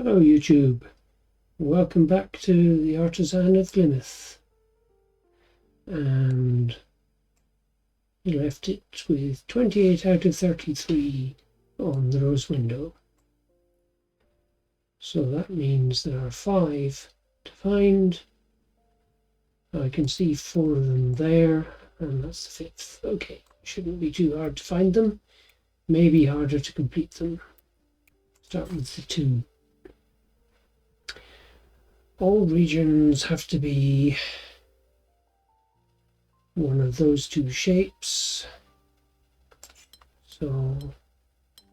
Hello YouTube, welcome back to the Artisan of Glimmith, and we left it with 28 out of 33 on the rose window, so that means there are 5 to find. I can see 4 of them there, and that's the 5th. Okay, shouldn't be too hard to find them, maybe harder to complete them. Start with the 2. All regions have to be one of those 2 shapes. So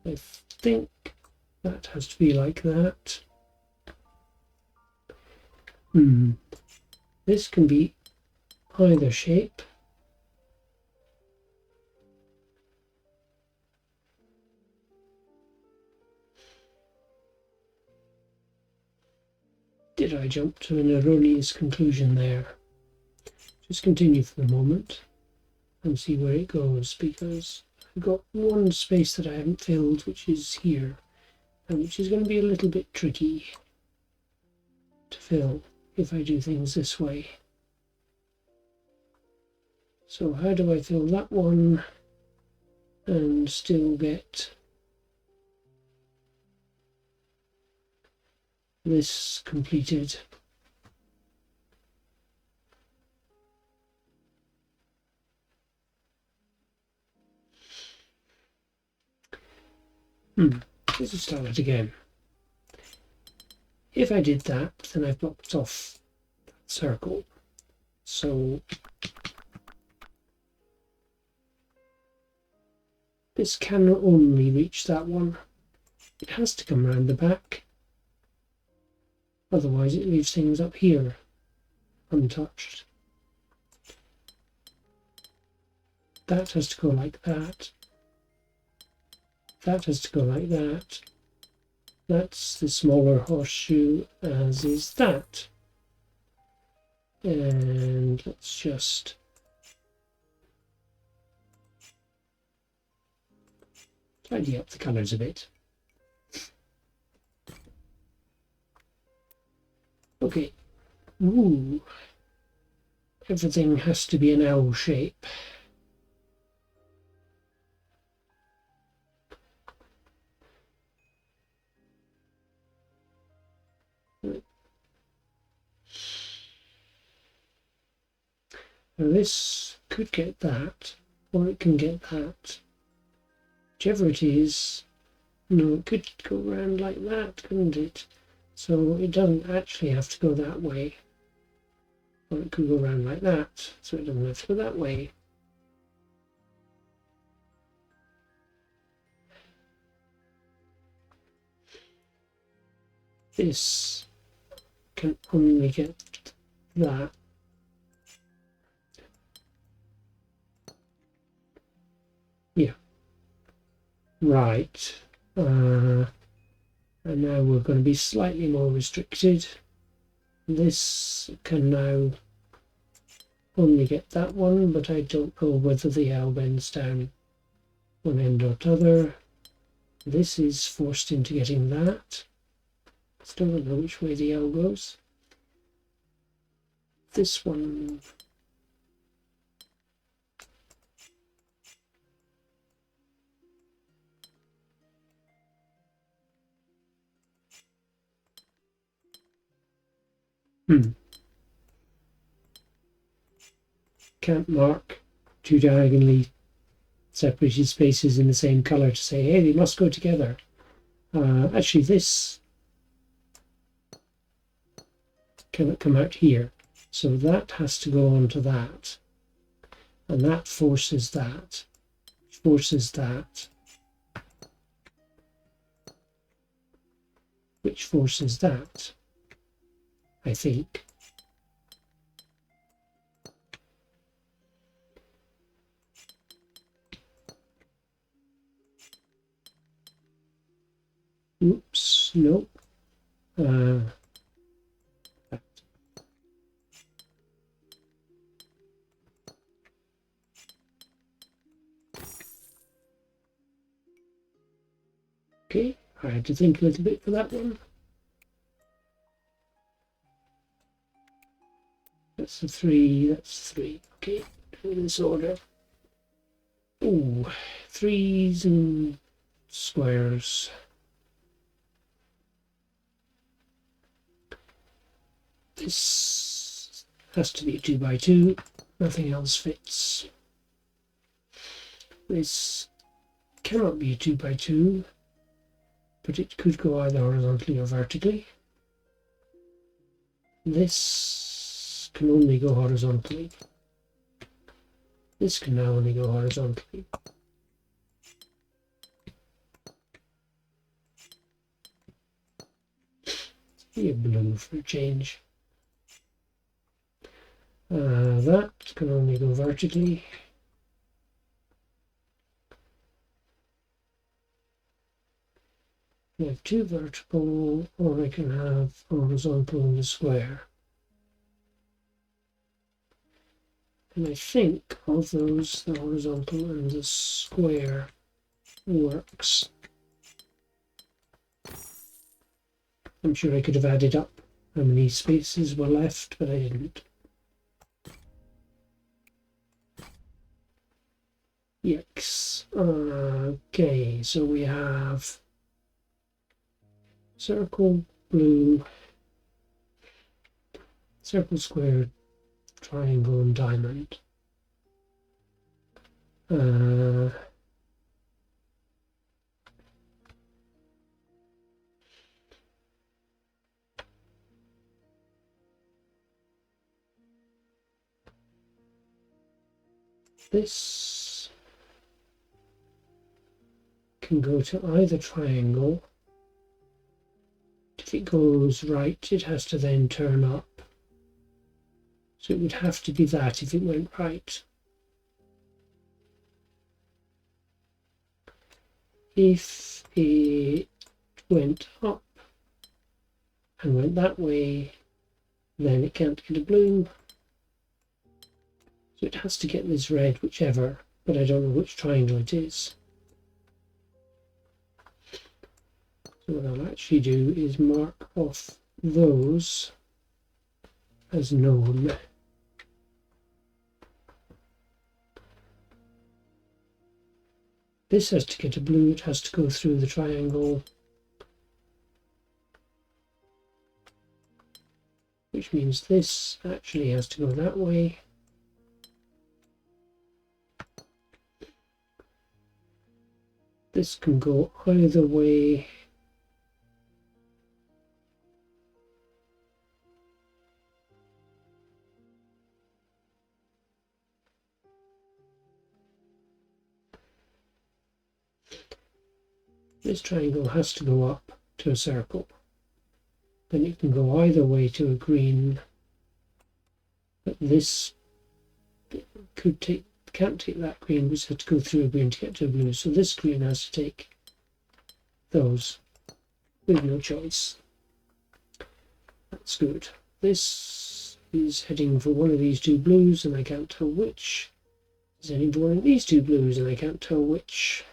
I think that has to be like that. This can be either shape. Did I jump to an erroneous conclusion there? Just continue for the moment and see where it goes, because I've got one space that I haven't filled, which is here, and which is going to be a little bit tricky to fill if I do things this way. So how do I fill that one and still get this completed? Let's start it again. If I did that, then I've blocked off that circle. So this can only reach that one. It has to come around the back. Otherwise it leaves things up here untouched. That has to go like that. That has to go like that. That's the smaller horseshoe, as is that. And let's just tidy up the colours a bit. Okay. Ooh. Everything has to be an L shape. Now this could get that, or it can get that. Whichever it is, no, it could go around like that, couldn't it? So it doesn't actually have to go that way. Or it could go around like that, so it doesn't have to go that way. This can only get that. Yeah. Right. And now we're going to be slightly more restricted. This can now only get that one, but I don't know whether the L bends down one end or t'other. This is forced into getting that. Still don't know which way the L goes. This one. Can't mark 2 diagonally separated spaces in the same color to say, hey, they must go together. Actually, this cannot come out here. So that has to go onto that. And that forces that. Forces that. Which forces that, I think. Oops, nope. Okay, I had to think a little bit for that one. that's a 3, that's 3. Okay, in this order. Ooh, 3s and squares. This has to be a 2 by 2, nothing else fits. This cannot be a 2 by 2, but it could go either horizontally or vertically. This can only go horizontally. This can now only go horizontally. Be a blue for a change. That can only go vertically. I have 2 vertical, or I can have horizontal and a square. And I think of those, the horizontal and the square works. I'm sure I could have added up how many spaces were left, but I didn't. Yikes. Okay, so we have circle, blue, circle, square, triangle, and diamond. This can go to either triangle. If it goes right, it has to then turn up. So it would have to be that if it went right. If it went up and went that way, then it can't get a blue. So it has to get this red, whichever, but I don't know which triangle it is. So what I'll actually do is mark off those as known. This has to get a blue, it has to go through the triangle, which means this actually has to go that way. This can go either way. This triangle has to go up to a circle. Then it can go either way to a green, but this can't take that green, which has to go through a green to get to a blue. So this green has to take those with no choice. That's good. This is heading for one of these 2 blues, and I can't tell which. It's heading for one of these 2 blues, and I can't tell which.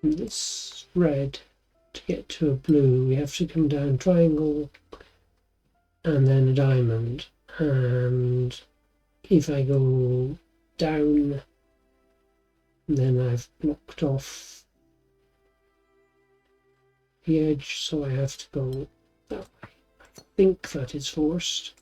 From this red to get to a blue, we have to come down triangle and then a diamond. And if I go down, then I've blocked off the edge, so I have to go that way. I think that is forced.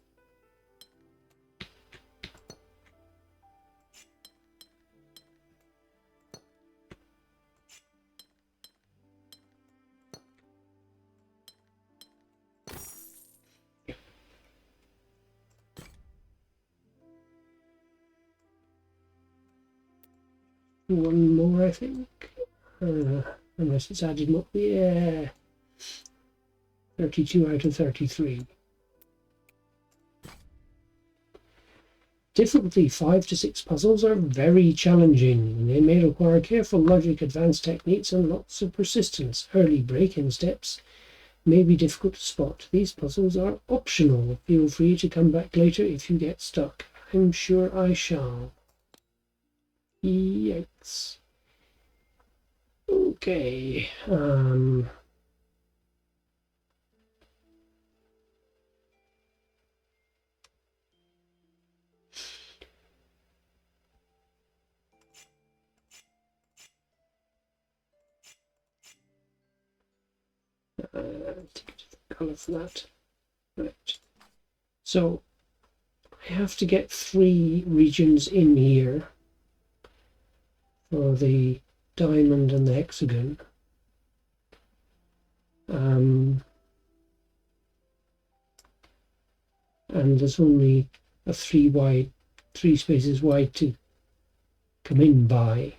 One more, I think, unless it's added more. Yeah, 32 out of 33. Difficulty 5 to 6 puzzles are very challenging. They may require careful logic, advanced techniques, and lots of persistence. Early break-in steps may be difficult to spot. These puzzles are optional. Feel free to come back later if you get stuck. I'm sure I shall. Yikes. Okay. Take a different colour for that. Right. So I have to get 3 regions in here for the diamond and the hexagon. And there's only a 3 spaces wide to come in by.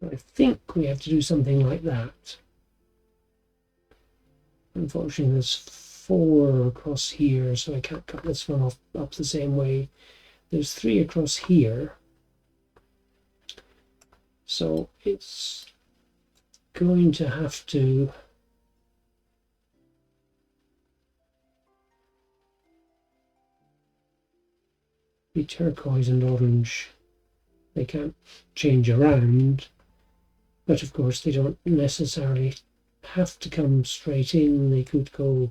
I think we have to do something like that. Unfortunately, there's 4 across here, so I can't cut this one off up the same way. There's 3 across here, so it's going to have to be turquoise and orange. They can't change around, but of course they don't necessarily have to come straight in. They could go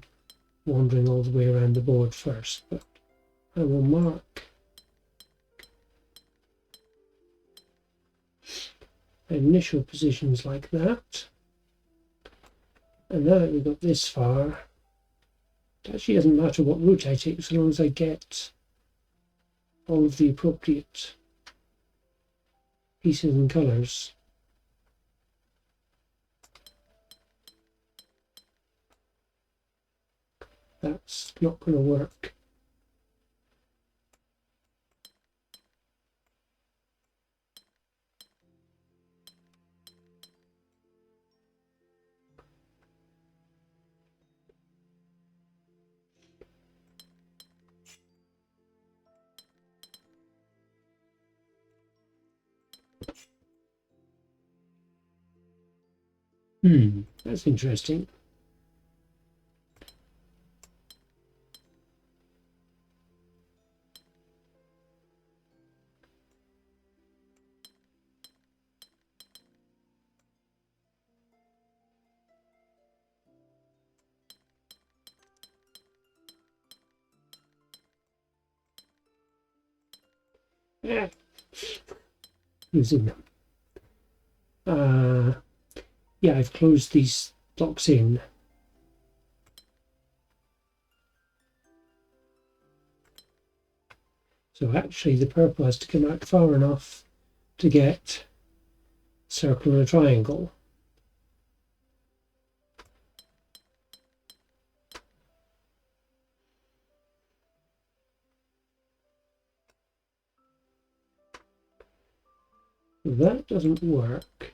wandering all the way around the board first, but I will mark initial positions like that. And now that we've got this far, it actually doesn't matter what route I take so long as I get all of the appropriate pieces and colours. That's not going to work. That's interesting. Yeah. Losing them. Yeah, I've closed these blocks in. So actually the purple has to come out far enough to get a circle and a triangle. That doesn't work.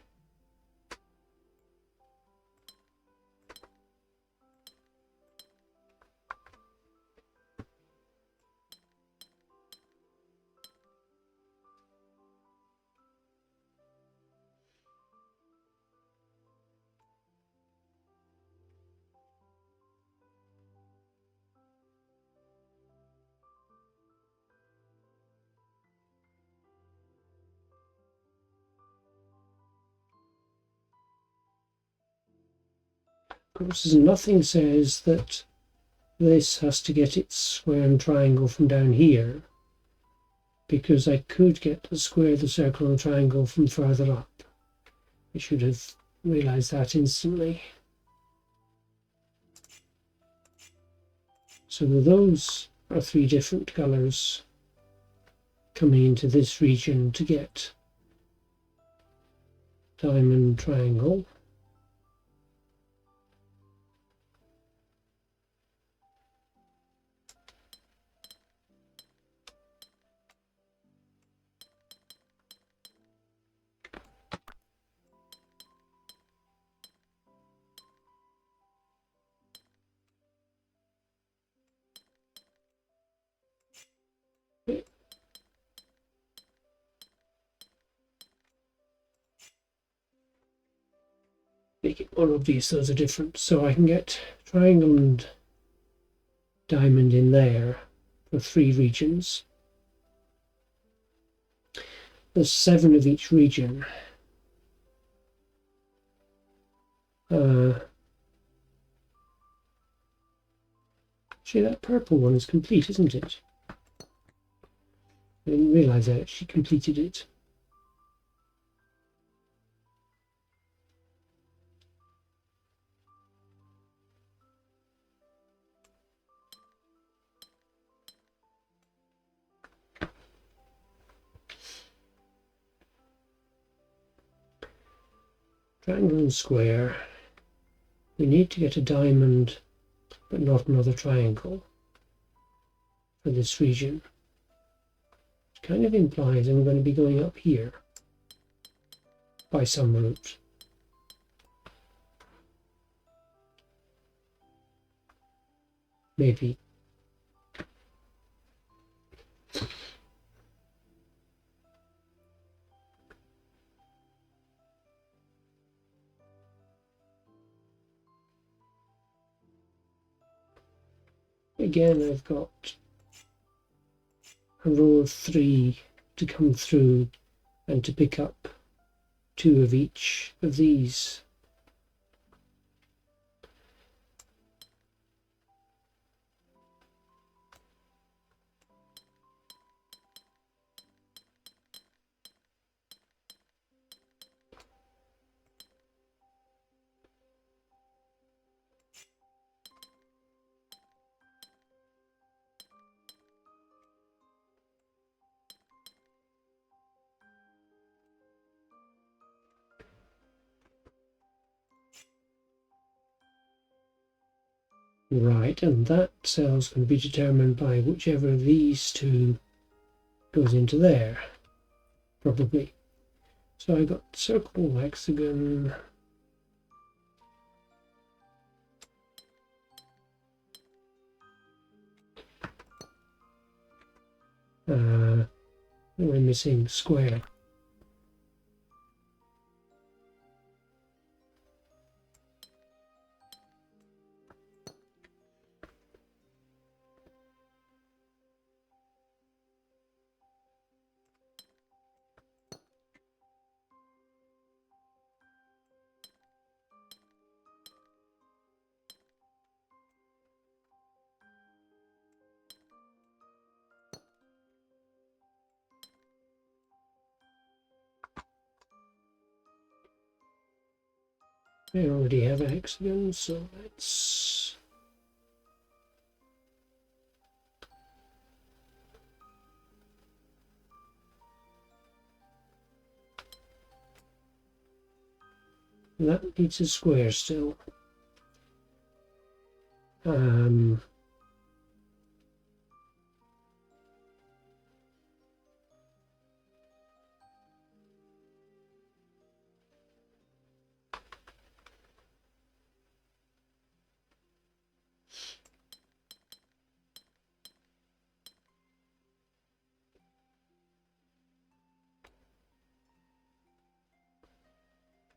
Of course, nothing says that this has to get its square and triangle from down here, because I could get the square, the circle and triangle from further up. I should have realised that instantly. So those are 3 different colours coming into this region to get diamond triangle. or obvious those are different. So I can get triangle and diamond in there for 3 regions. There's 7 of each region. Actually, that purple one is complete, isn't it? I didn't realise I actually completed it. Triangle and square. We need to get a diamond, but not another triangle for this region. It kind of implies I'm going to be going up here by some route. Maybe. Again, I've got a row of 3 to come through and to pick up 2 of each of these. Right, and that cell's going to be determined by whichever of these 2 goes into there, probably. So I got circle, hexagon. We're missing square. I already have a hexagon, so let's that needs a square still.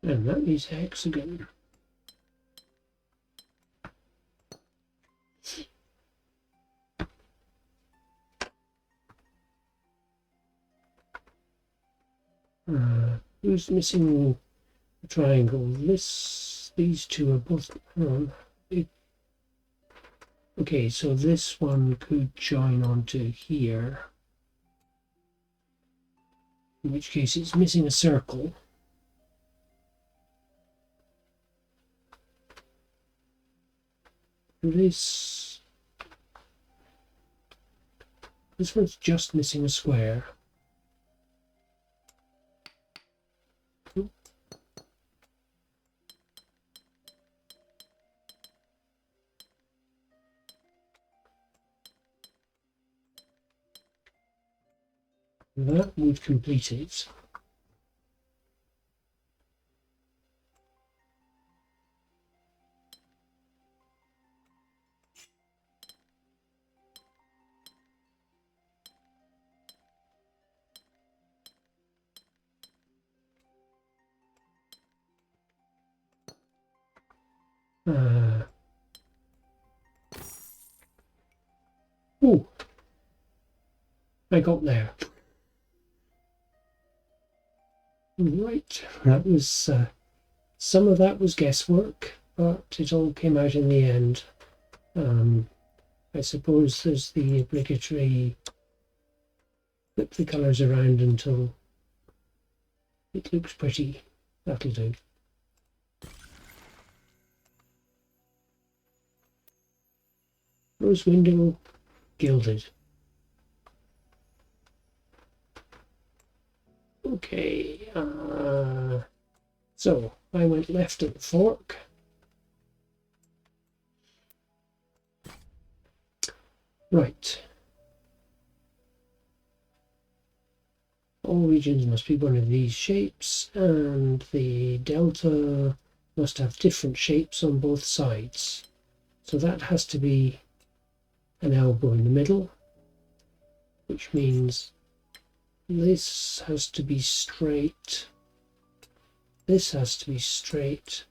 And that needs a hexagon. Who's missing a triangle? These 2 are both. Okay, so this one could join onto here, in which case it's missing a circle. This one's just missing a square. That would complete it. Oh, I got there. Right, that was some of that was guesswork, but it all came out in the end. I suppose there's the obligatory flip the colours around until it looks pretty. That'll do. Rose window, gilded. Okay, so I went left at the fork. Right. All regions must be one of these shapes, and the delta must have different shapes on both sides. So that has to be an elbow in the middle, which means this has to be straight, this has to be straight,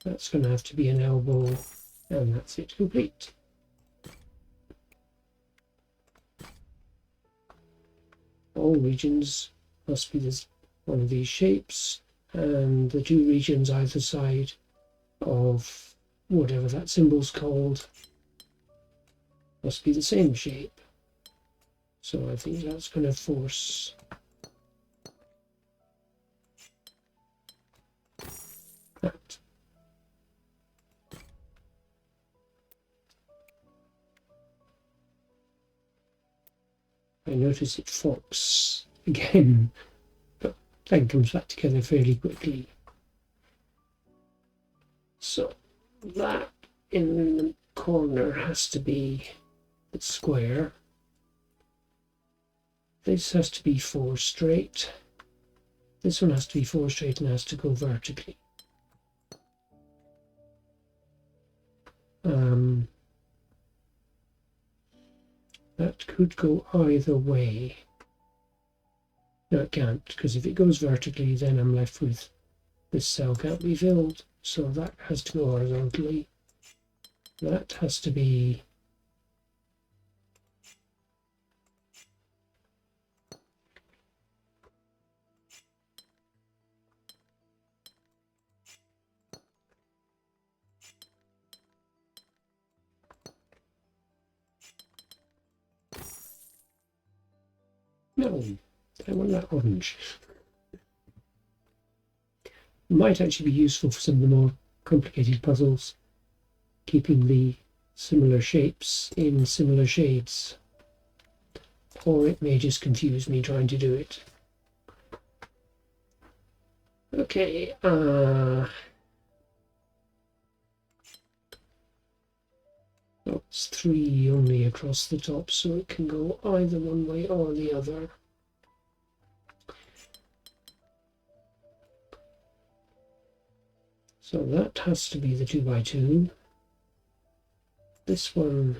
that's going to have to be an elbow, and that's it complete. All regions must be this, one of these shapes, and the two regions either side of whatever that symbol's called must be the same shape. So I think that's going to force that. I notice it forks again, but then comes back together fairly quickly. So that in the corner has to be the square. This has to be 4 straight. This one has to be 4 straight and has to go vertically. That could go either way. No, it can't, because if it goes vertically, then I'm left with this cell can't be filled. So that has to go horizontally. That has to be no, I want that orange. It might actually be useful for some of the more complicated puzzles, keeping the similar shapes in similar shades, or it may just confuse me trying to do it. Okay, it's 3 only across the top, so it can go either one way or the other. So that has to be the 2x2. This one,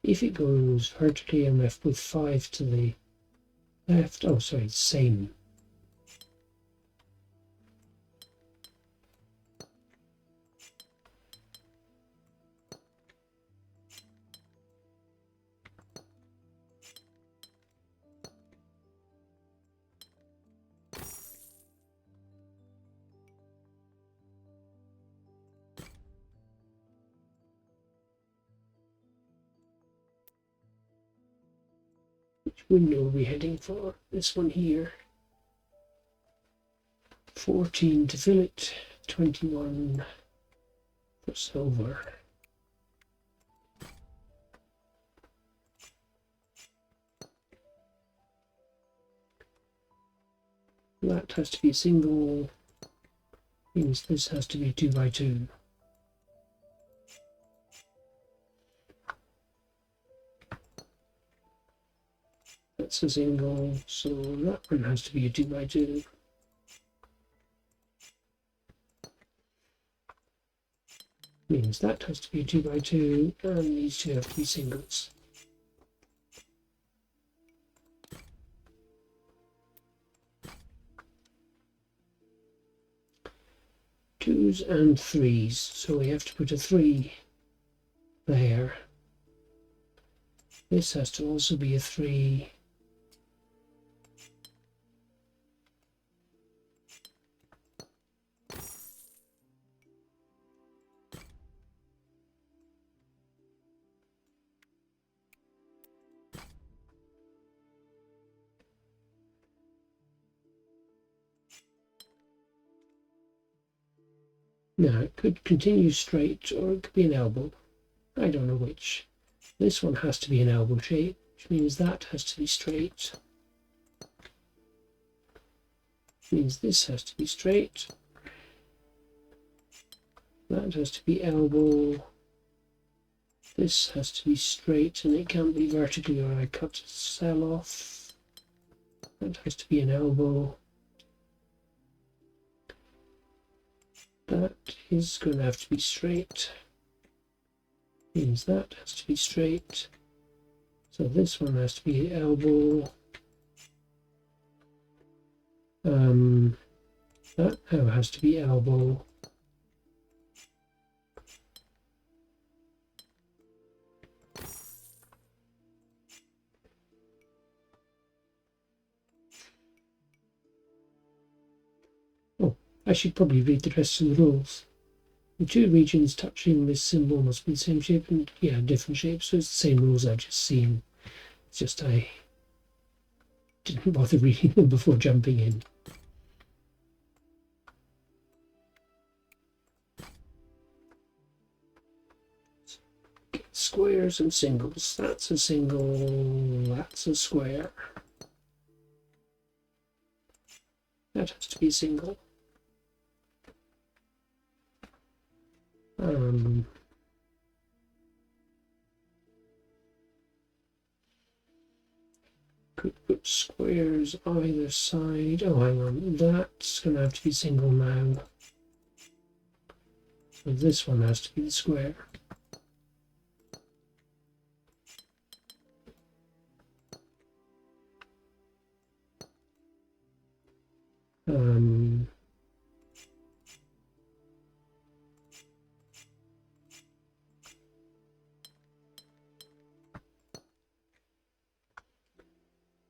if it goes vertically, I'm left with 5 to the left. Oh, sorry, same. Which window are we heading for? This one here. 14 to fill it, 21 for silver. That has to be a single, means this has to be 2x2. That's a single, so that one has to be a 2x2. Means that has to be a 2x2, and these two have to be singles. 2s and 3s, so we have to put a 3 there. This has to also be a 3. Now it could continue straight or it could be an elbow. I don't know which. This one has to be an elbow shape, which means that has to be straight. Which means this has to be straight. That has to be elbow. This has to be straight and it can't be vertically or I cut a cell off. That has to be an elbow. That is going to have to be straight. Means that has to be straight. So this one has to be elbow. That now has to be elbow. Oh, I should probably read the rest of the rules. The two regions touching this symbol must be the same shape and, yeah, different shapes, so it's the same rules I've just seen. It's just I didn't bother reading them before jumping in. Squares and singles. That's a single, that's a square. That has to be a single. Could put squares either side. Oh, hang on. That's going to have to be single now. So this one has to be the square.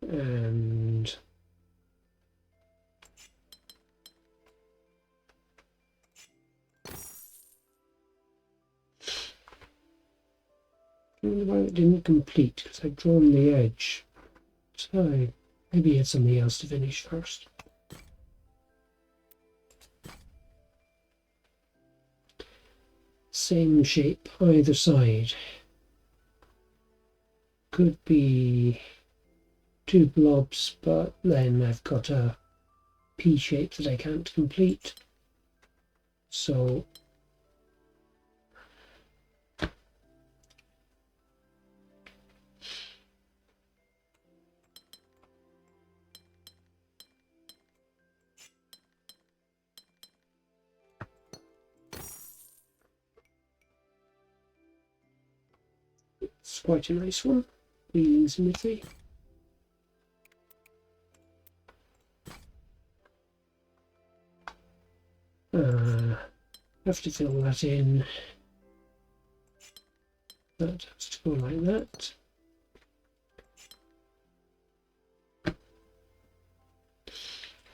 And I wonder why it didn't complete, because I've drawn the edge. So maybe it's something else to finish first. Same shape either side. Could be two blobs, but then I've got a P shape that I can't complete. So it's quite a nice one. Wheeling symmetry. Have to fill that in. That has to go like that.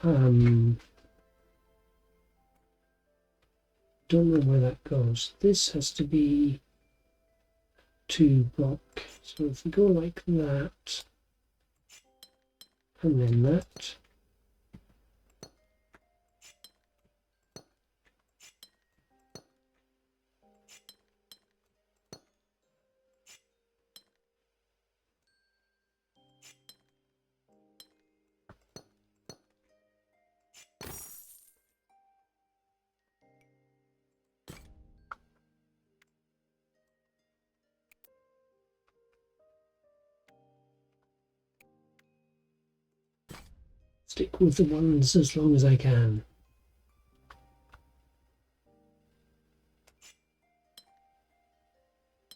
Don't know where that goes. This has to be 2 block. So if we go like that, and then that. Stick with the ones as long as I can.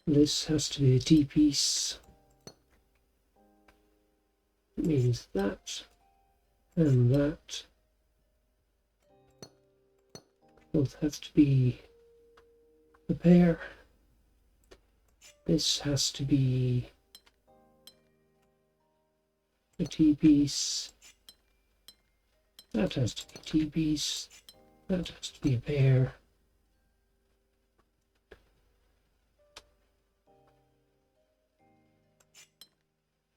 This has to be a T-piece. It means that and that. both have to be a pair. This has to be a T-piece. That has to be a T-piece. That has to be a pair.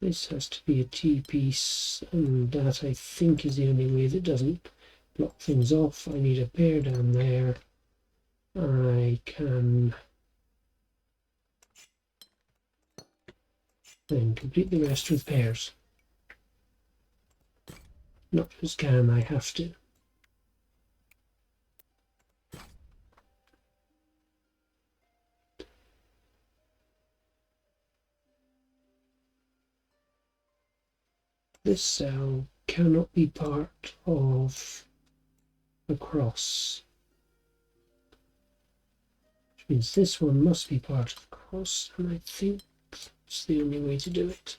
This has to be a T-piece, and that I think is the only way that doesn't block things off. I need a pair down there. I can then complete the rest with pairs. Not just can, I have to. This cell cannot be part of a cross, which means this one must be part of the cross, and I think it's the only way to do it.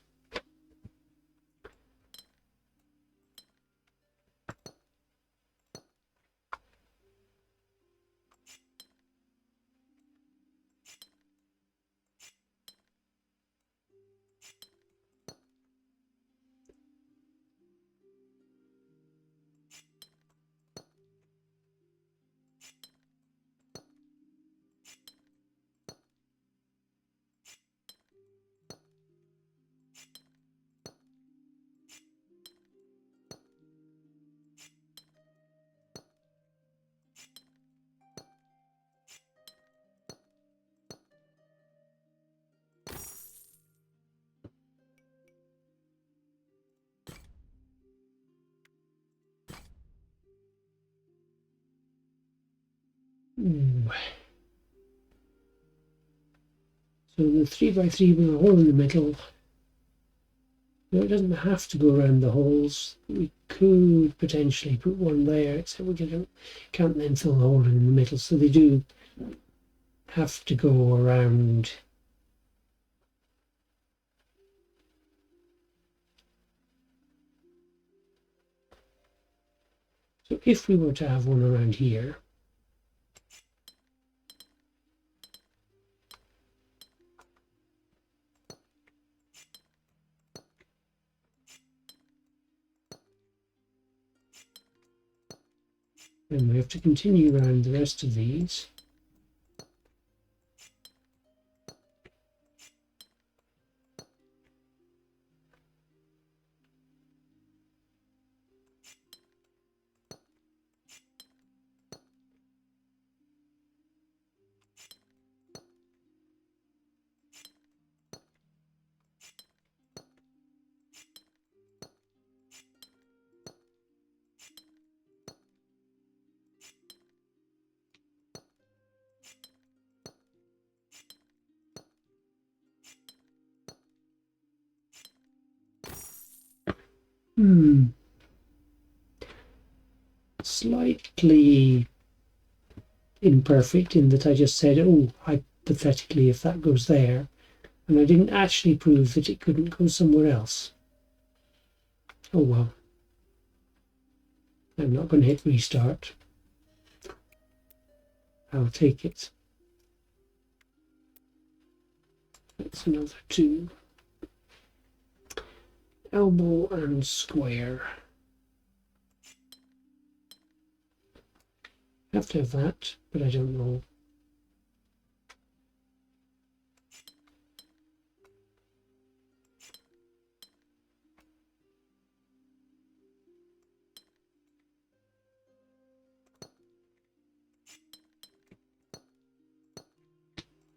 So the 3x3 with a hole in the middle. Now it doesn't have to go around the holes. We could potentially put one there, except we can't then fill the hole in the middle. So they do have to go around. So if we were to have one around here, then we have to continue around the rest of these. Slightly imperfect in that I just said, oh, hypothetically, if that goes there, and I didn't actually prove that it couldn't go somewhere else. Oh well. I'm not going to hit restart. I'll take it. That's another 2. Elbow and square. Have to have that, but I don't know.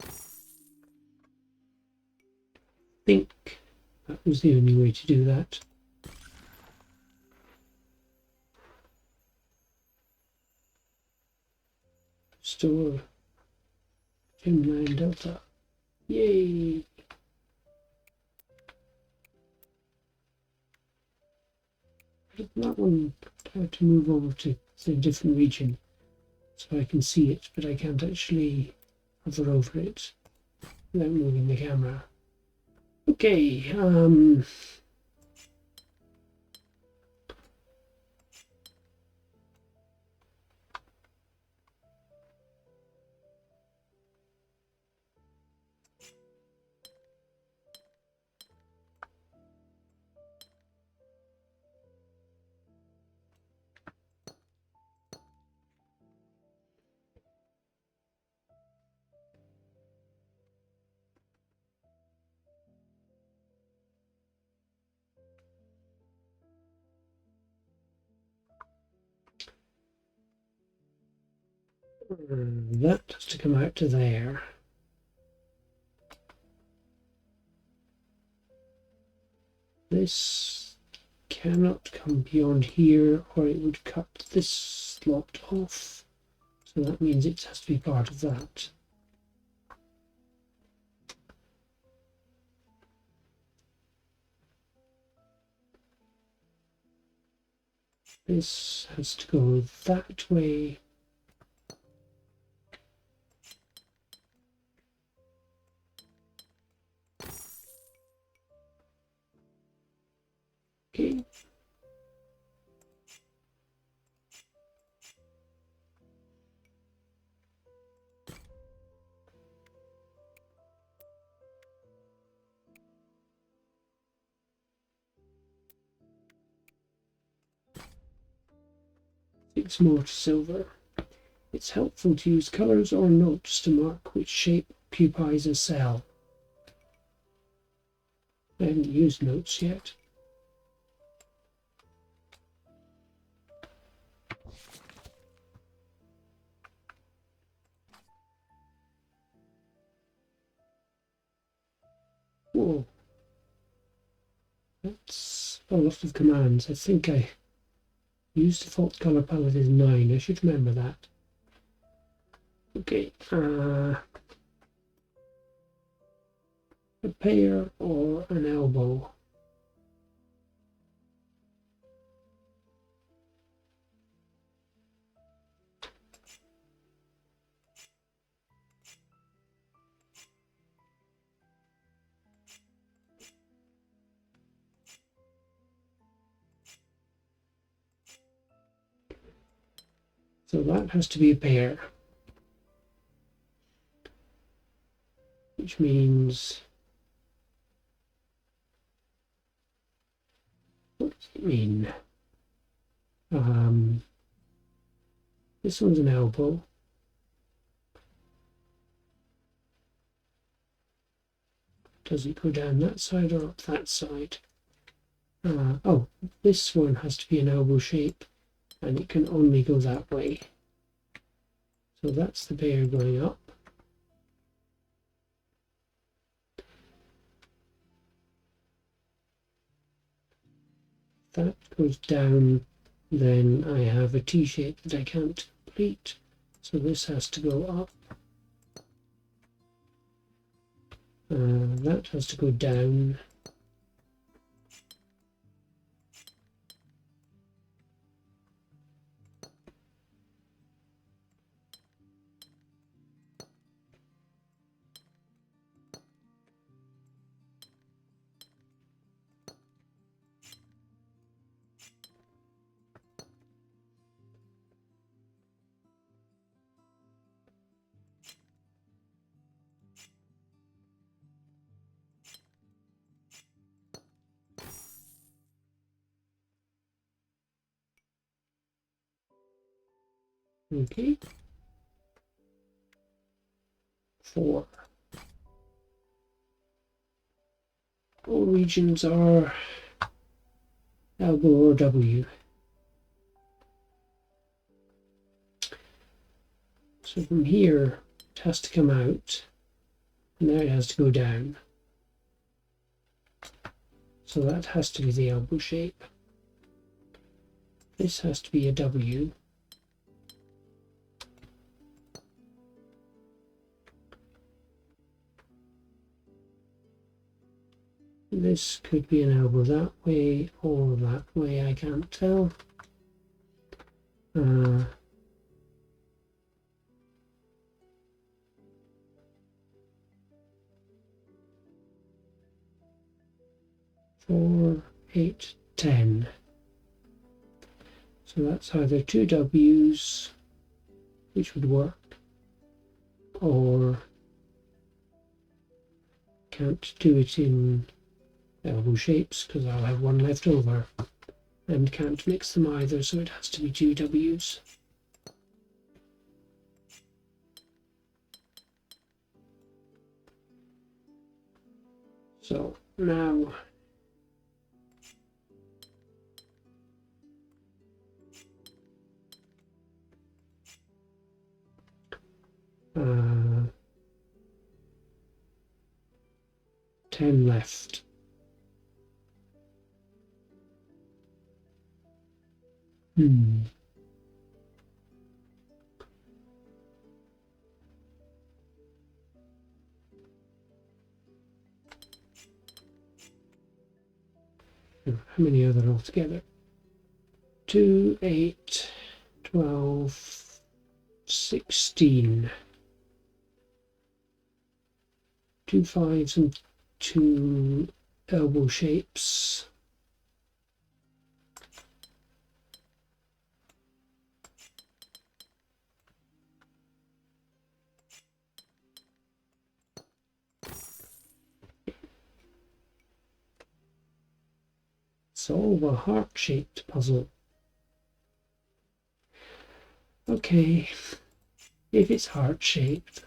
I think that was the only way to do that. Store Gemini Delta. Yay! That one I have to move over to a different region so I can see it, but I can't actually hover over it without moving the camera. Okay, That has to come out to there. This cannot come beyond here, or it would cut this slot off. So that means it has to be part of that. This has to go that way. Okay. Six more to silver. It's helpful to use colours or notes to mark which shape occupies a cell. I haven't used notes yet. Whoa. That's a lot of commands. I think I used default colour palette is 9. I should remember that. Okay. A pair or an elbow. So that has to be a pair, which means, what does it mean? This one's an elbow. Does it go down that side or up that side? Oh, this one has to be an elbow shape, and it can only go that way. So that's the pair going up. That goes down, then I have a T shape that I can't complete. So this has to go up. That has to go down. Okay. 4. All regions are elbow or W. So from here, it has to come out, and there it has to go down. So that has to be the elbow shape. This has to be a W. This could be an elbow that way or that way, I can't tell. 4, 8, 10. So that's either 2 W's, which would work, or can't do it in elbow shapes because I'll have one left over, and can't mix them either, so it has to be 2 W's. So now 10 left. How many are there altogether? 2, 8, 12, 16. 2 5s and 2 elbow shapes. Solve a heart-shaped puzzle. Okay, if it's heart-shaped.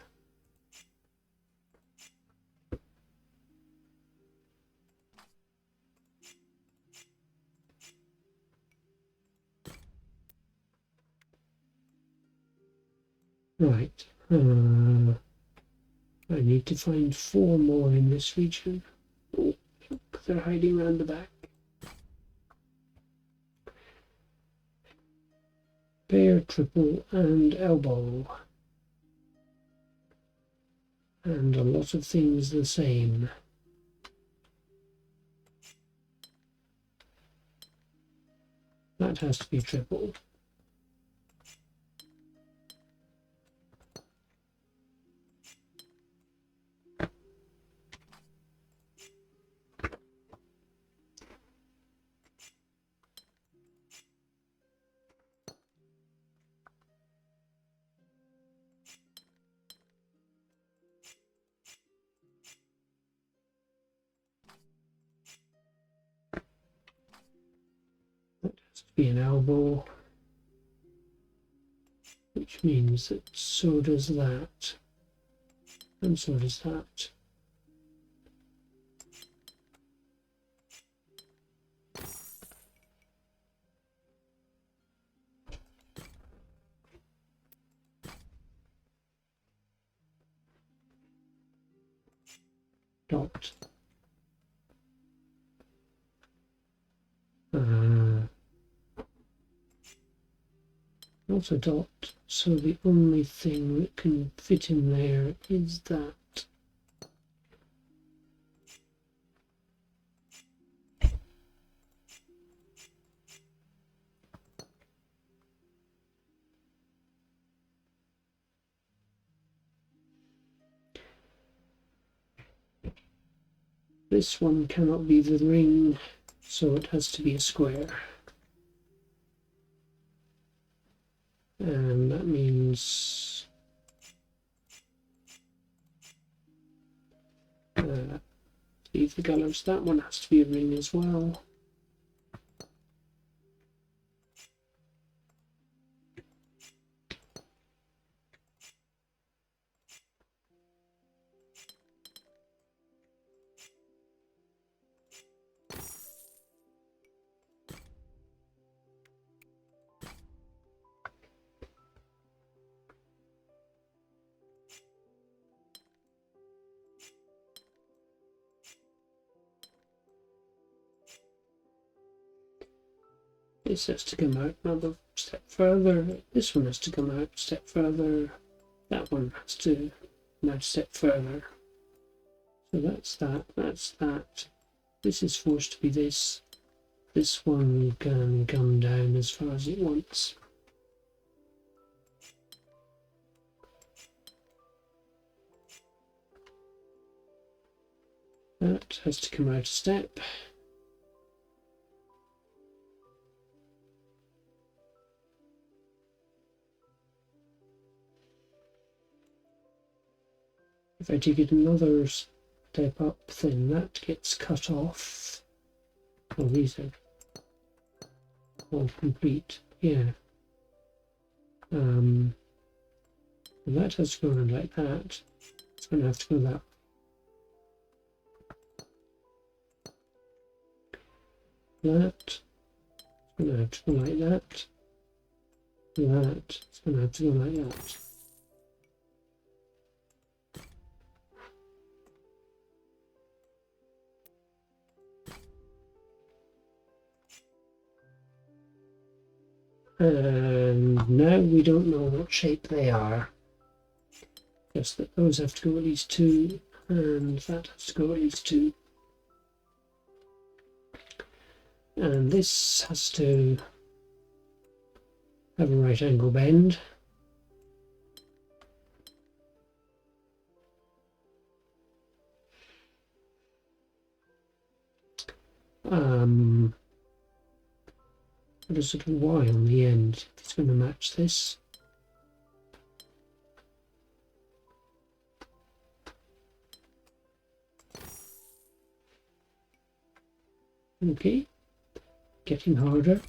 Right, I need to find 4 more in this region. Oh, they're hiding around the back. Pair, triple, and elbow. And a lot of things the same. That has to be triple. Be an elbow, which means that so does that, and so does that. Dot. Not a dot, so the only thing that can fit in there is that. This one cannot be the ring, so it has to be a square. And that means leave the colours. That one has to be a ring as well. This has to come out another step further. This one has to come out a step further. That one has to come out a step further. So that's that, that's that. This is forced to be this. This one can come down as far as it wants. That has to come out a step. If I take it another step up, then that gets cut off. Oh, these are all complete. Yeah. And that has to go around like that. It's going to have to go that. That. It's going to have to go like that. That. It's going to have to go like that. And now we don't know what shape they are. Just that those have to go at least 2, and that has to go at least 2. And this has to have a right angle bend. Put a sort of Y on the end if it's going to match this. Okay, getting harder.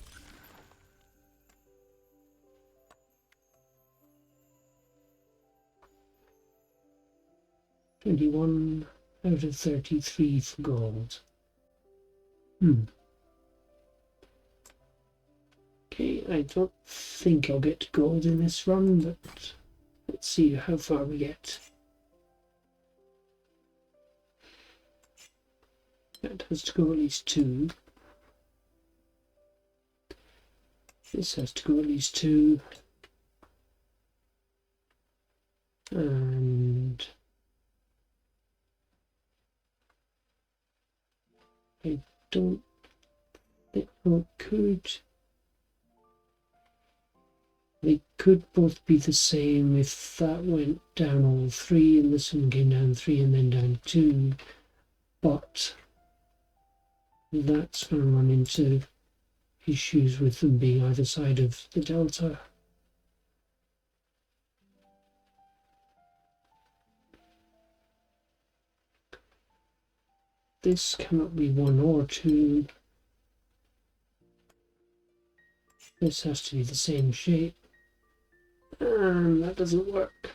$21 out of 33 for gold. Okay, I don't think I'll get gold in this run, but let's see how far we get. That has to go at least 2. This has to go at least 2. And I don't think they could both be the same if that went down all 3 and this one came down 3 and then down 2, but that's going to run into issues with them being either side of the delta. This cannot be 1 or 2. This has to be the same shape. And that doesn't work.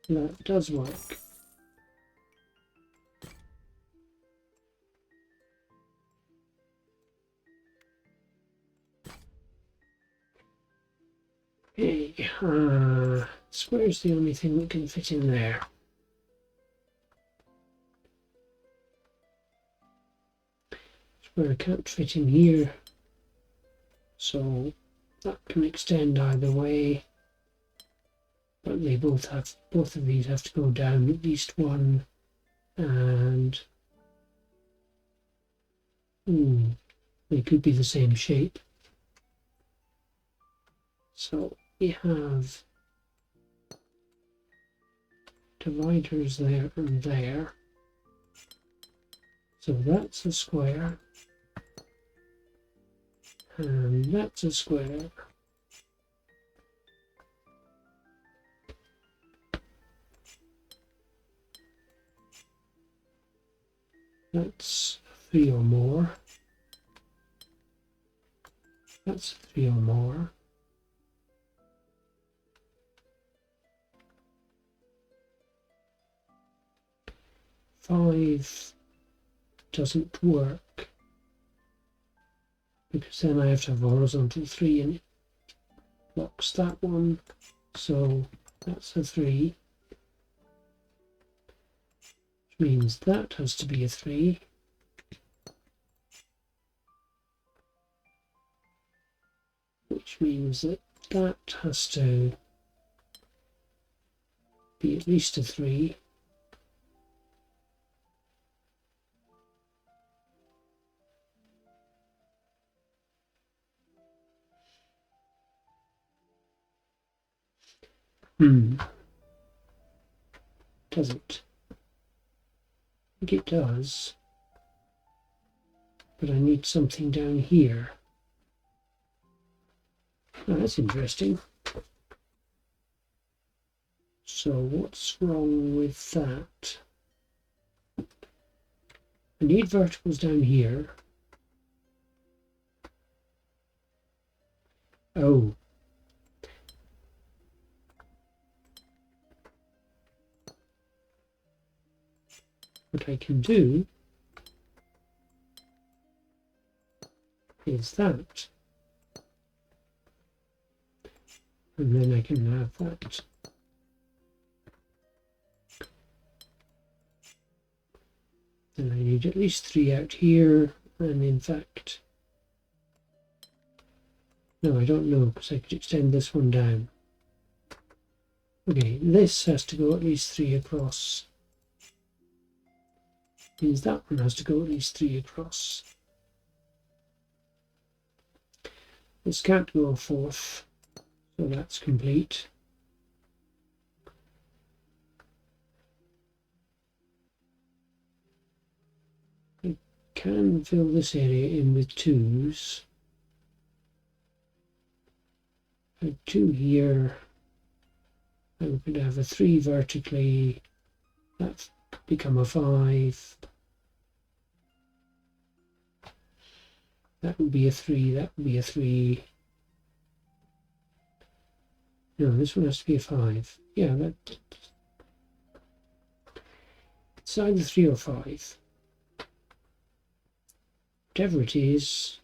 That does work. Okay, square's the only thing that can fit in there. Square can't fit in here, so that can extend either way. But they both of these have to go down at least 1, and they could be the same shape. So we have dividers there and there. So that's a square, and that's a square. That's 3 or more. That's 3 or more. Five doesn't work because then I have to have a horizontal 3 and it blocks that one. So that's a 3. Which means that has to be a 3. Which means that that has to be at least a 3. Doesn't. I think it does. But I need something down here. Oh, that's interesting. So what's wrong with that? I need verticals down here. Oh. What I can do is that. And then I can have that. And I need at least 3 out here, and in fact, no, I don't know, because I could extend this one down. Okay, this has to go at least 3 across. Means that one has to go at least 3 across. This can't go a fourth, so that's complete. I can fill this area in with 2s. A 2 here. I'm going to have a 3 vertically. That's become a 5. That would be a 3, that would be a 3. No, this one has to be a 5. Yeah, that. It's either 3 or 5. Whatever it is.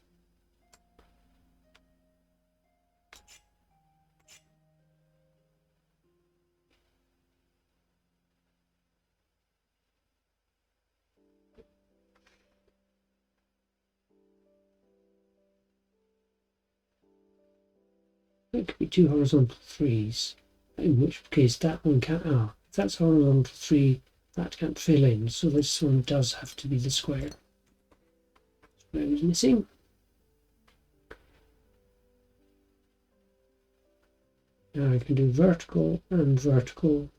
It could be 2 horizontal 3s, in which case that one can't. Ah, if that's horizontal 3, that can't fill in, so this one does have to be the square. Square is missing. Now I can do vertical and vertical,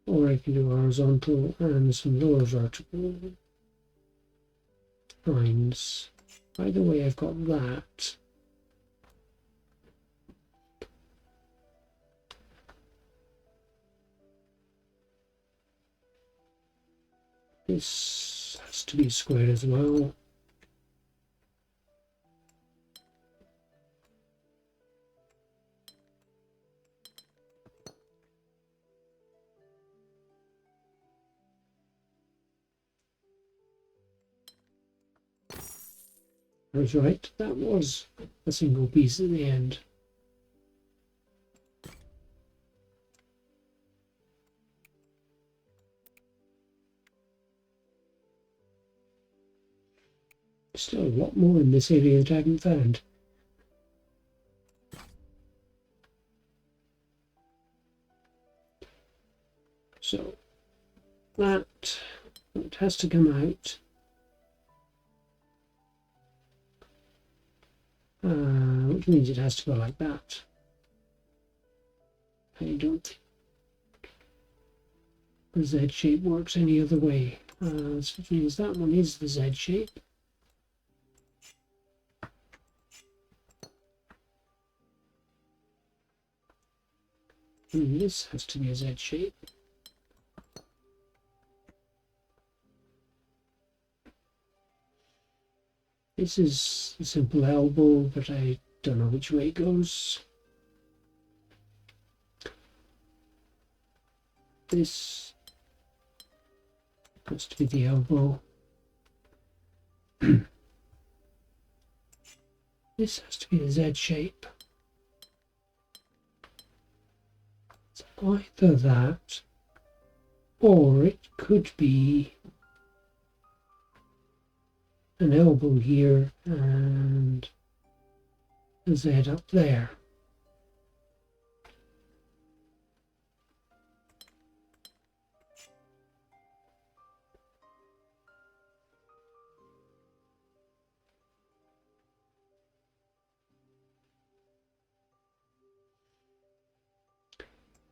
or I can do horizontal and some lower vertical lines. Either way, I've got that. This has to be square as well. I was right, that was a single piece at the end. Still a lot more in this area that I haven't found. So that has to come out. Which means it has to go like that. I don't think the Z shape works any other way. Which means that one is the Z shape. And this has to be a Z shape. This is a simple elbow, but I don't know which way it goes. This has to be the elbow. This has to be the Z shape. It's either that, or it could be an elbow here and a Z up there.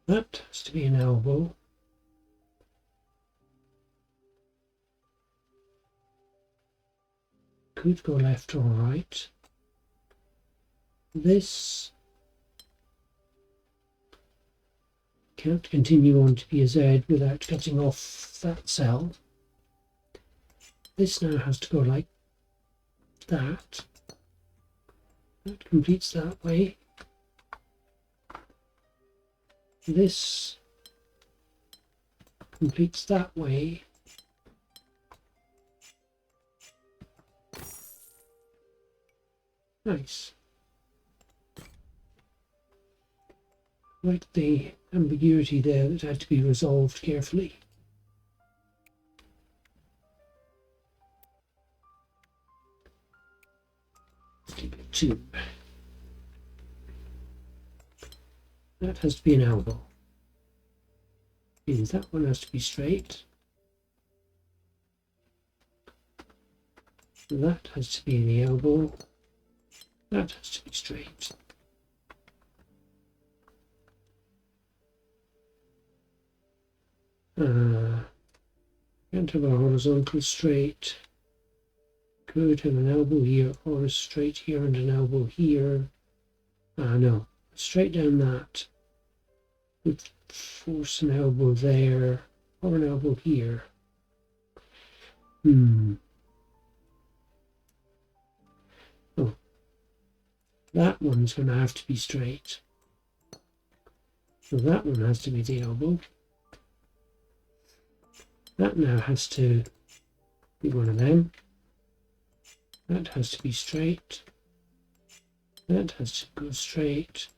That has to be an elbow. Could go left or right. This can't continue on to be a Z without cutting off that cell. This now has to go like that. That completes that way. This completes that way. Nice. Like the ambiguity there that had to be resolved carefully. 2. That has to be an elbow. Means that one has to be straight. That has to be the elbow. That has to be straight. Can't have a horizontal straight. Could have an elbow here or a straight here and an elbow here. No, straight down that would force an elbow there or an elbow here. Oh, that one's going to have to be straight. So that one has to be the elbow. That now has to be one of them. That has to be straight. That has to go straight.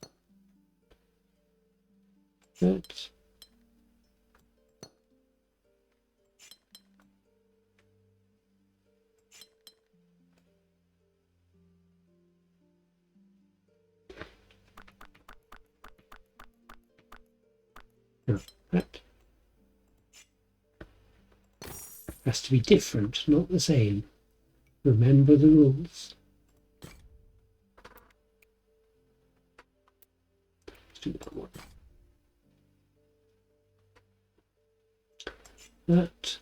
That. No, that has to be different, not the same. Remember the rules. Let's do that one. That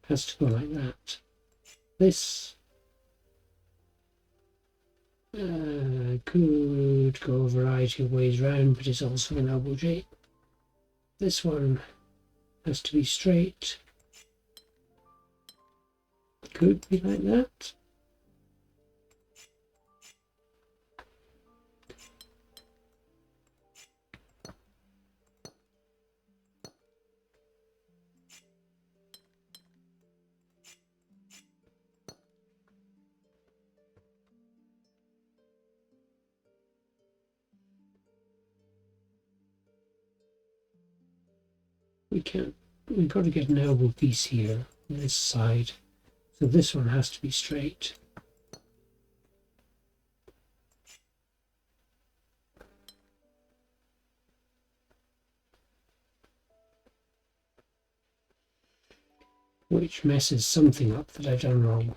has to go like that. This could go a variety of ways round, but it's also an elbow shape. This one has to be straight. Could be like that. We've got to get an elbow piece here on this side. So this one has to be straight. Which messes something up that I've done wrong.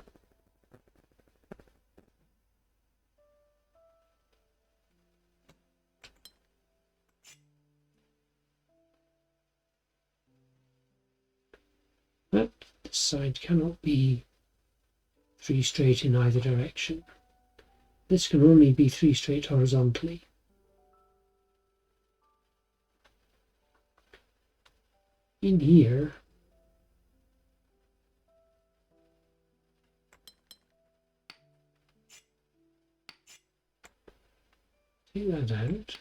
But this side cannot be 3 straight in either direction. This can only be 3 straight horizontally. In here, take that out.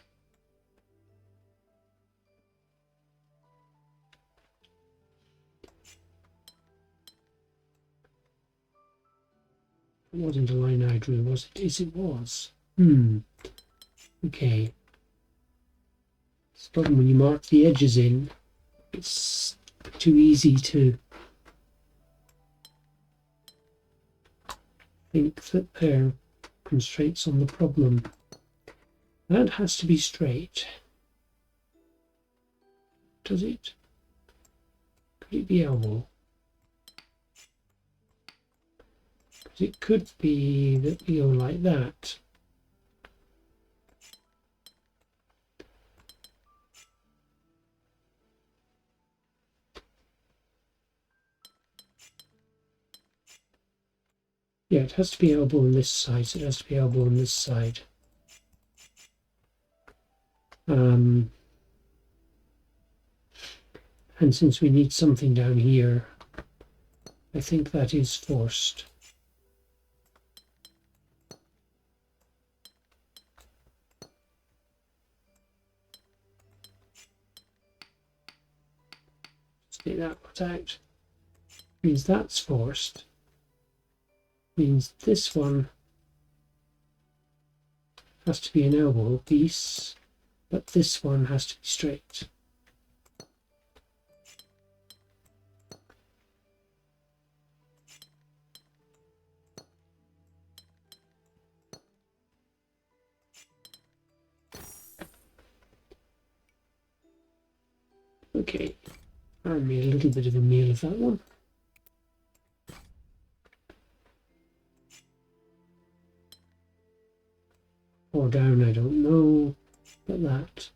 It wasn't a line I drew, was it? Yes, it was. Okay. It's the problem when you mark the edges in. It's too easy to think that they're constraints on the problem. That has to be straight. Does it? Could it be elbow? Because it could be that we go like that. Yeah, it has to be elbow on this side, so it has to be elbow on this side. And since we need something down here, I think that is forced. Take that one out. Means that's forced. Means this one has to be an elbow piece, but this one has to be straight. Okay, I made a little bit of a meal of that one. Or down, I don't know, but that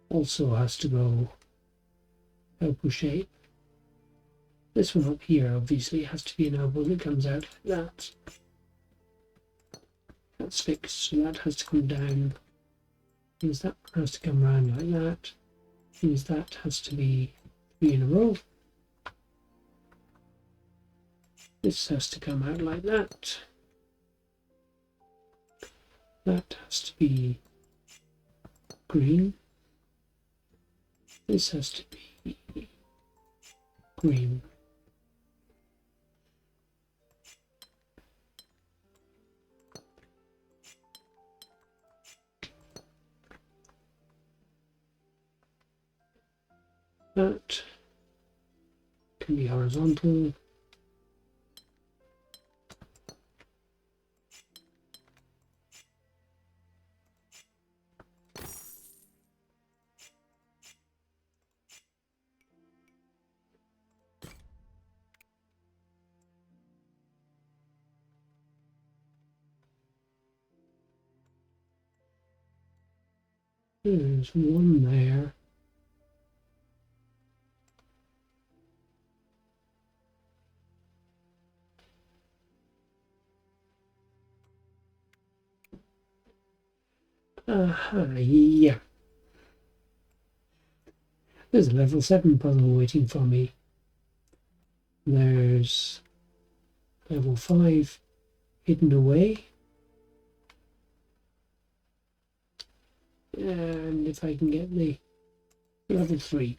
also has to go elbow shape. This one up here obviously has to be an elbow that comes out like that. That's fixed, so that has to come down. Means that has to come around like that. Means that has to be 3 in a row. This has to come out like that. That has to be green. This has to be green. That can be horizontal. There's one there. Yeah. There's a level 7 puzzle waiting for me. There's level 5 hidden away. And if I can get the level 3.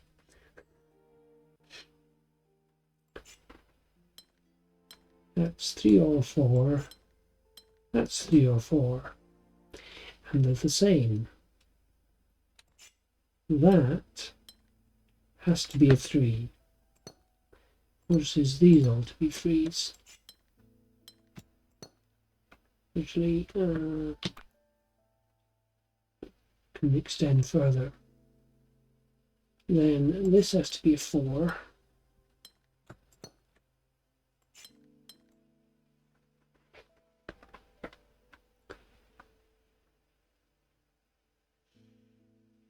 That's 3 or 4. That's 3 or 4. And they're the same. That has to be a 3. Forces these all to be 3s. Actually, can extend further. Then this has to be a 4.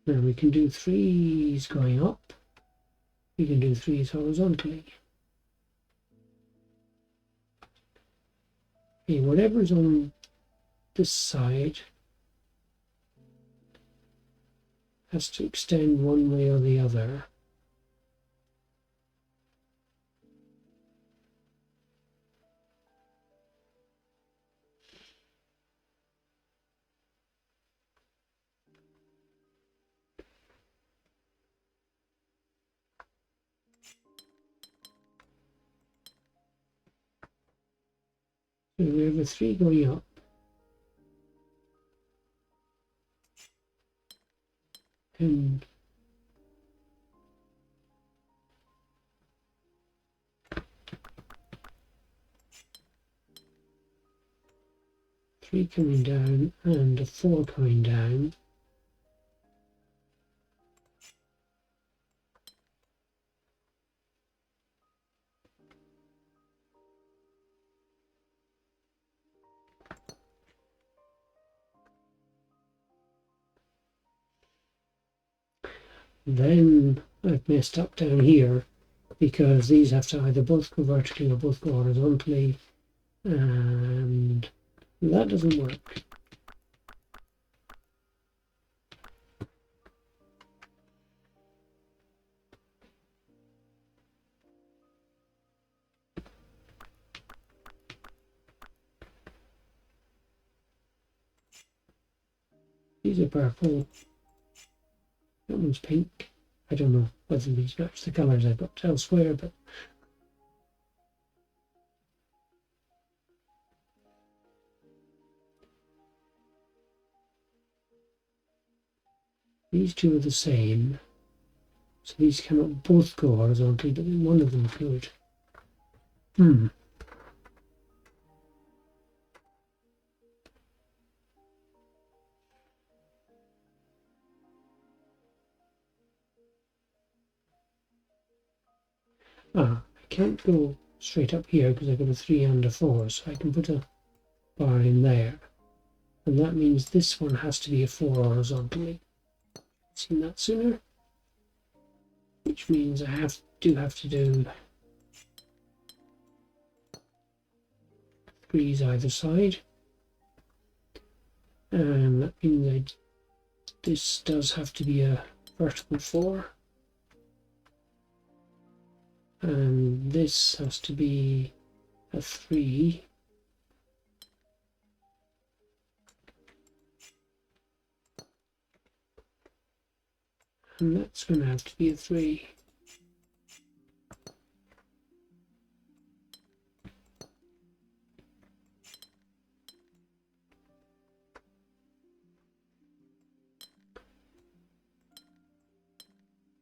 Now we can do 3s going up. We can do 3s horizontally. Okay, whatever's on this side has to extend one way or the other. So we have a 3 going up. And 3 coming down and a 4 coming down. Then I've messed up down here because these have to either both go vertically or both go horizontally, and that doesn't work. These are purple. That one's pink. I don't know whether these match the colours I've got elsewhere, but these two are the same. So these cannot both go horizontally, but then one of them could. I can't go straight up here because I've got a 3 and a 4, so I can put a bar in there. And that means this one has to be a 4 horizontally. Seen that sooner? Which means I have to do 3s either side. And that means this does have to be a vertical 4. And this has to be a 3. And that's going to have to be a 3.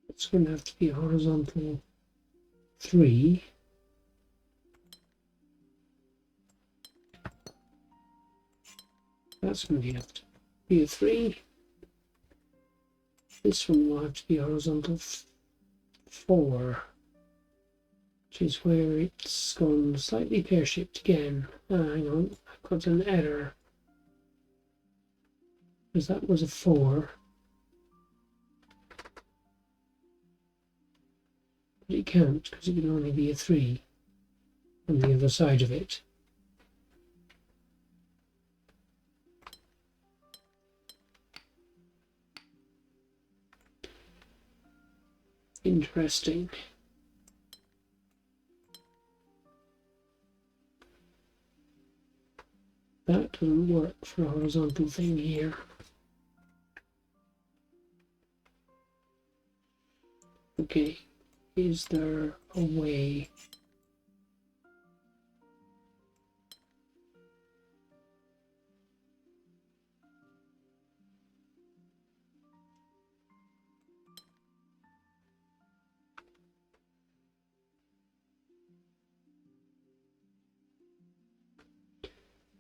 It's going to have to be a horizontal 3. That's going to have to be a 3. This one will have to be horizontal 4, which is where it's gone slightly pear-shaped again. Hang on, I've got an error. Because that was a 4. But it can't, because it can only be a 3 on the other side of it. Interesting. That doesn't work for a horizontal thing here. Okay, is there a way?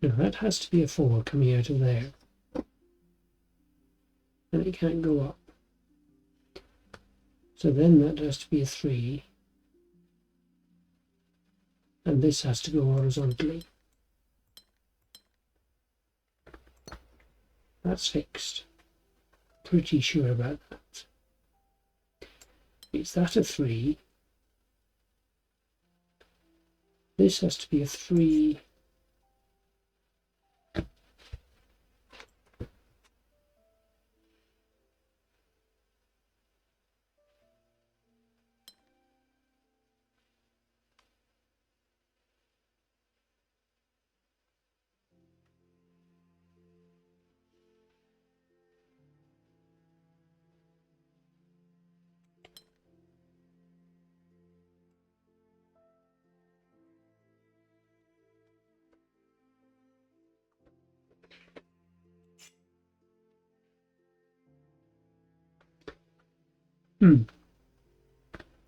No, that has to be a 4 coming out of there. And it can't go up. So then that has to be a 3. And this has to go horizontally. That's fixed. Pretty sure about that. Is that a 3? This has to be a 3.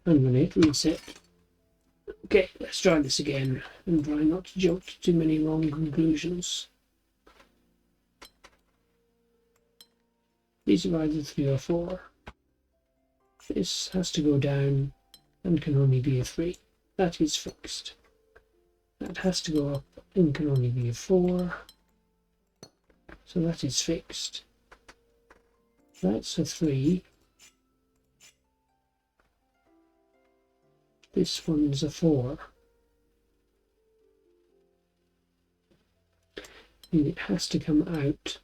I'm going to hit reset. Okay, let's try this again and try not to jump to too many wrong conclusions. These are either 3 or 4. This has to go down and can only be a 3. That is fixed. That has to go up and can only be a 4. So that is fixed. That's a 3. This one's a 4. And it has to come out.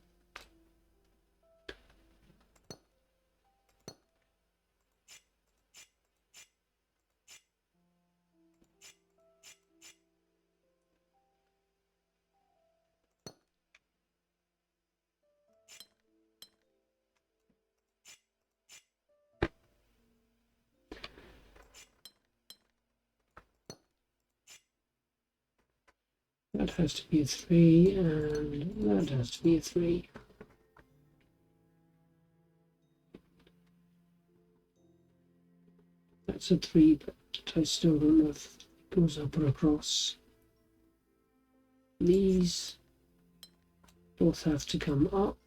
That has to be a 3, and that has to be a 3. That's a 3, but I still don't know if it goes up or across. These both have to come up.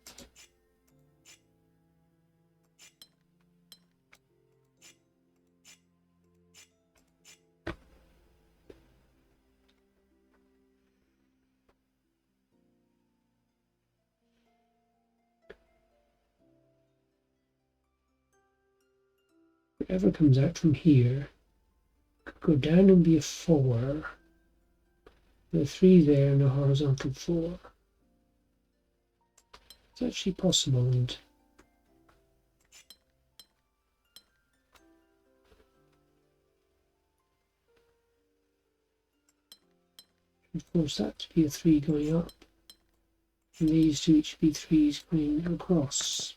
Whatever comes out from here could go down and be a 4. The 3 there and a horizontal 4. It's actually possible, and force that to be a 3 going up, and these two should be 3s going across.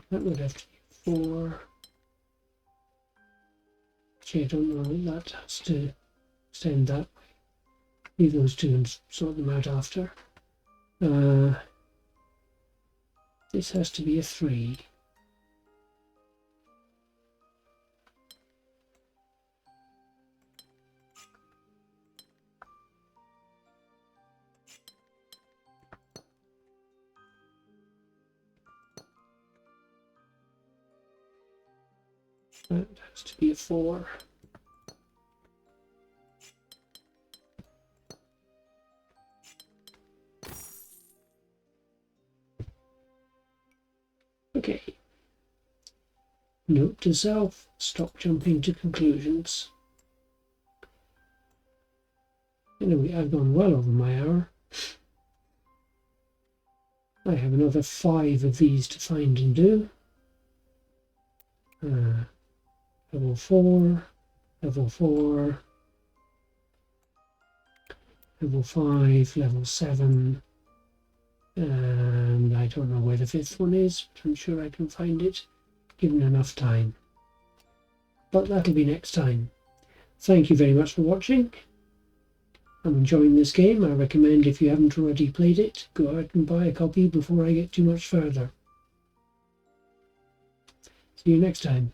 That would have to be 4. Actually, I don't know, that has to extend that way. Leave those two and sort them out after. This has to be a 3. That has to be a 4. Okay. Note to self, stop jumping to conclusions. Anyway, I've gone well over my hour. I have another 5 of these to find and do. Level 4, level 4, level 5, level 7, and I don't know where the 5th one is, but I'm sure I can find it given enough time. But that'll be next time. Thank you very much for watching. I'm enjoying this game. I recommend, if you haven't already played it, go out and buy a copy before I get too much further. See you next time.